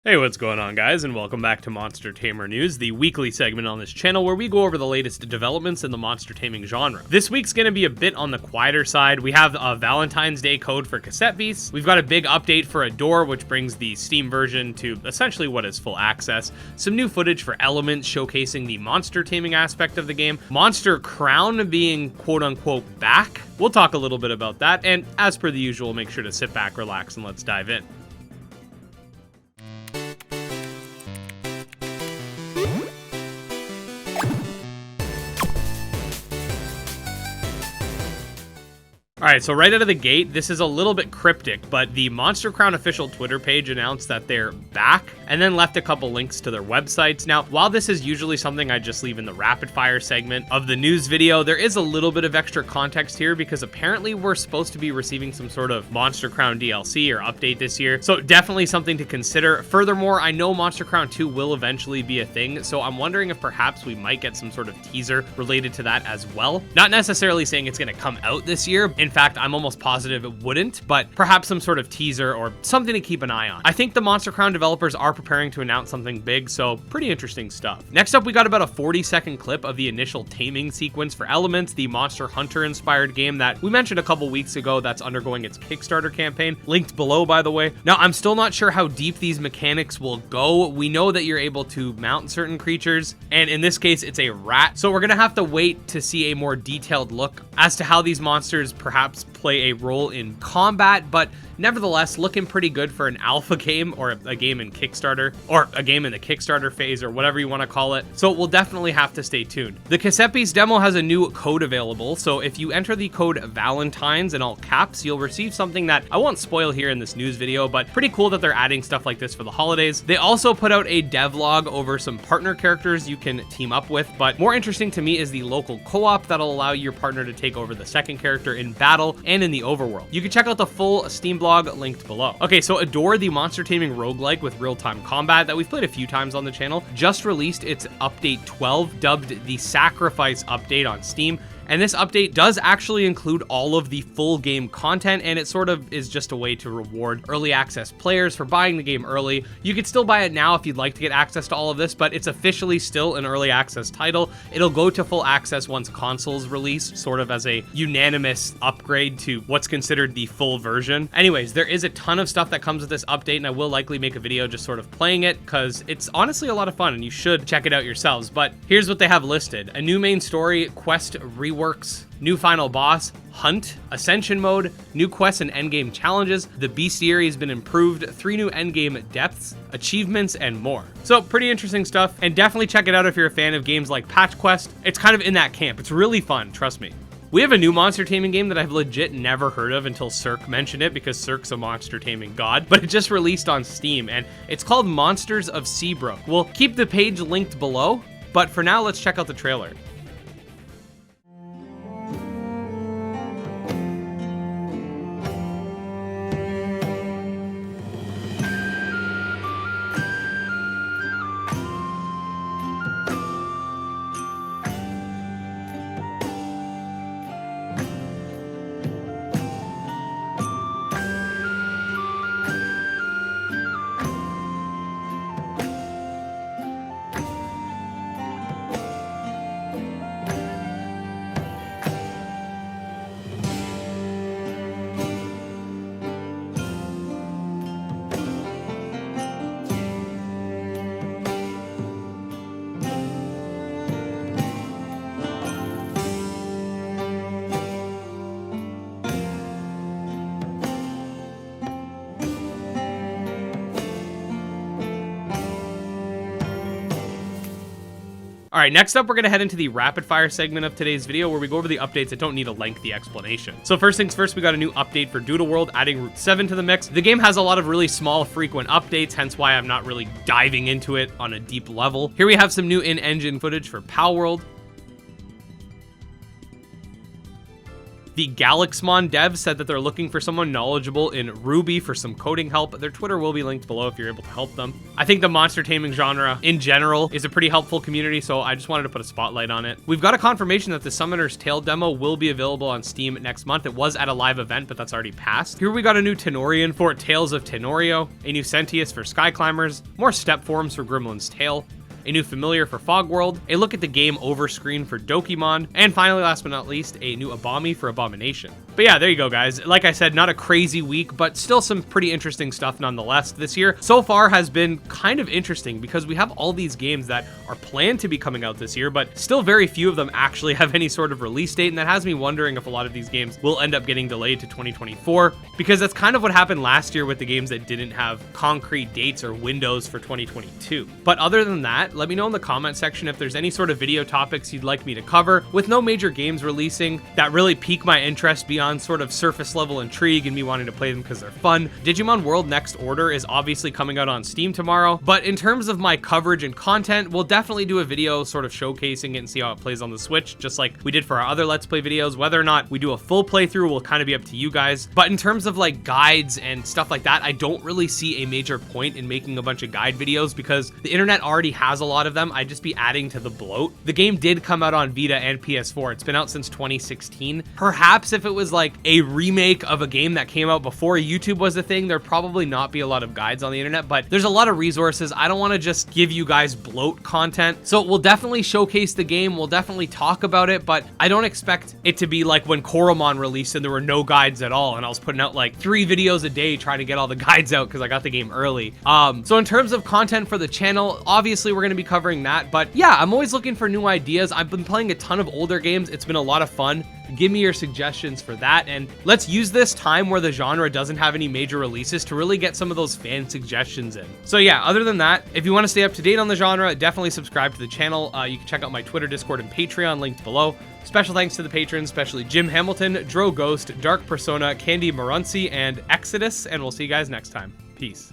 Hey, what's going on, guys, and welcome back to Monster Tamer News, the weekly segment on this channel where we go over the latest developments in the monster taming genre. This week's going to be a bit on the quieter side. We have a Valentine's Day code for Cassette Beasts. We've got a big update for Adore, which brings the Steam version to essentially what is full access. Some new footage for Elements showcasing the monster taming aspect of the game. Monster Crown being quote-unquote back. We'll talk a little bit about that, and as per the usual, make sure to sit back, relax, and let's dive in. Alright, so right out of the gate, this is a little bit cryptic, but the Monster Crown official Twitter page announced that they're back, and then left a couple links to their websites. Now, while this is usually something I just leave in the rapid fire segment of the news video, there is a little bit of extra context here because apparently we're supposed to be receiving some sort of Monster Crown DLC or update this year, so definitely something to consider. Furthermore, I know Monster Crown 2 will eventually be a thing, so I'm wondering if perhaps we might get some sort of teaser related to that as well. Not necessarily saying it's going to come out this year. In fact, I'm almost positive it wouldn't, but perhaps some sort of teaser or something to keep an eye on. I think the Monster Crown developers are preparing to announce something big, so pretty interesting stuff. Next up, we got about a 40-second clip of the initial taming sequence for Elements, the Monster Hunter-inspired game that we mentioned a couple weeks ago that's undergoing its Kickstarter campaign, linked below, by the way. Now, I'm still not sure how deep these mechanics will go. We know that you're able to mount certain creatures, and in this case, it's a rat, so we're gonna have to wait to see a more detailed look as to how these monsters perhaps play a role in combat, but nevertheless looking pretty good for an alpha game or a game in Kickstarter, or a game in the Kickstarter phase, or whatever you want to call it. So we'll definitely have to stay tuned. The Cassette Beasts demo has a new code available, so if you enter the code Valentines in all caps, you'll receive something that I won't spoil here in this news video, but pretty cool that they're adding stuff like this for the holidays. They also put out a devlog over some partner characters you can team up with, but more interesting to me is the local co-op that'll allow your partner to take over the second character in battle and in the overworld. You can check out the full Steam blog linked below. Okay, so Adore, the monster taming roguelike with real-time combat that we've played a few times on the channel, just released its update 12, dubbed the Sacrifice update on Steam. And this update does actually include all of the full game content, and it sort of is just a way to reward early access players for buying the game early. You could still buy it now if you'd like to get access to all of this, but it's officially still an early access title. It'll go to full access once consoles release, sort of as a unanimous upgrade to what's considered the full version. Anyways, there is a ton of stuff that comes with this update, and I will likely make a video just sort of playing it, because it's honestly a lot of fun, and you should check it out yourselves. But here's what they have listed. A new main story, quest reworks, new final boss, hunt, ascension mode, new quests and endgame challenges, the bestiary has been improved, 3 new endgame depths, achievements, and more. So pretty interesting stuff, and definitely check it out if you're a fan of games like Patch Quest. It's kind of in that camp. It's really fun, trust me. We have a new monster taming game that I've legit never heard of until Cirque mentioned it, because Cirque's a monster taming god, but it just released on Steam, and it's called Monsters of Seabrook. We'll keep the page linked below, but for now, let's check out the trailer. All right, next up, we're gonna head into the rapid fire segment of today's video where we go over the updates that don't need a lengthy explanation. So first things first, we got a new update for Doodle World, adding Route 7 to the mix. The game has a lot of really small, frequent updates, hence why I'm not really diving into it on a deep level. Here we have some new in-engine footage for palworld. The Galaxmon devs said that they're looking for someone knowledgeable in Ruby for some coding help. Their Twitter will be linked below if you're able to help them. I think the monster taming genre in general is a pretty helpful community, so I just wanted to put a spotlight on it. We've got a confirmation that the Summoner's Tale demo will be available on Steam next month. It was at a live event, but that's already passed. Here we got a new Tenorian for Tales of Tenorio, a new Sentius for Sky Climbers, more step forms for Gremlin's Tale, a new familiar for Fogworld, a look at the game over screen for Dokimon, and finally, last but not least, a new Abami for Abomination. But yeah, there you go, guys. Like I said, not a crazy week, but still some pretty interesting stuff nonetheless. This year so far has been kind of interesting because we have all these games that are planned to be coming out this year, but still very few of them actually have any sort of release date, and that has me wondering if a lot of these games will end up getting delayed to 2024, because that's kind of what happened last year with the games that didn't have concrete dates or windows for 2022. But other than that, let me know in the comment section if there's any sort of video topics you'd like me to cover. With no major games releasing that really pique my interest beyond sort of surface level intrigue and me wanting to play them because they're fun, Digimon World Next Order is obviously coming out on Steam tomorrow. But in terms of my coverage and content, we'll definitely do a video sort of showcasing it and see how it plays on the Switch, just like we did for our other Let's Play videos. Whether or not we do a full playthrough will kind of be up to you guys. But in terms of like guides and stuff like that, I don't really see a major point in making a bunch of guide videos because the internet already has a lot of them. I'd just be adding to the bloat. The game did come out on Vita and PS4. It's been out since 2016. Perhaps if it was like a remake of a game that came out before YouTube was a thing, there'd probably not be a lot of guides on the internet, but there's a lot of resources. I don't want to just give you guys bloat content. So we'll definitely showcase the game. We'll definitely talk about it, but I don't expect it to be like when Coromon released and there were no guides at all, and I was putting out like 3 videos a day trying to get all the guides out because I got the game early. So in terms of content for the channel, obviously we're going to be covering that, but yeah, I'm always looking for new ideas. I've been playing a ton of older games. It's been a lot of fun. Give me your suggestions for that, and let's use this time where the genre doesn't have any major releases to really get some of those fan suggestions in. So yeah, other than that, if you want to stay up to date on the genre, definitely subscribe to the channel. You can check out my Twitter, Discord, and Patreon linked below. Special thanks to the patrons, especially Jim Hamilton, Dro Ghost, Dark Persona, Candy Morency, and Exodus, and we'll see you guys next time. Peace.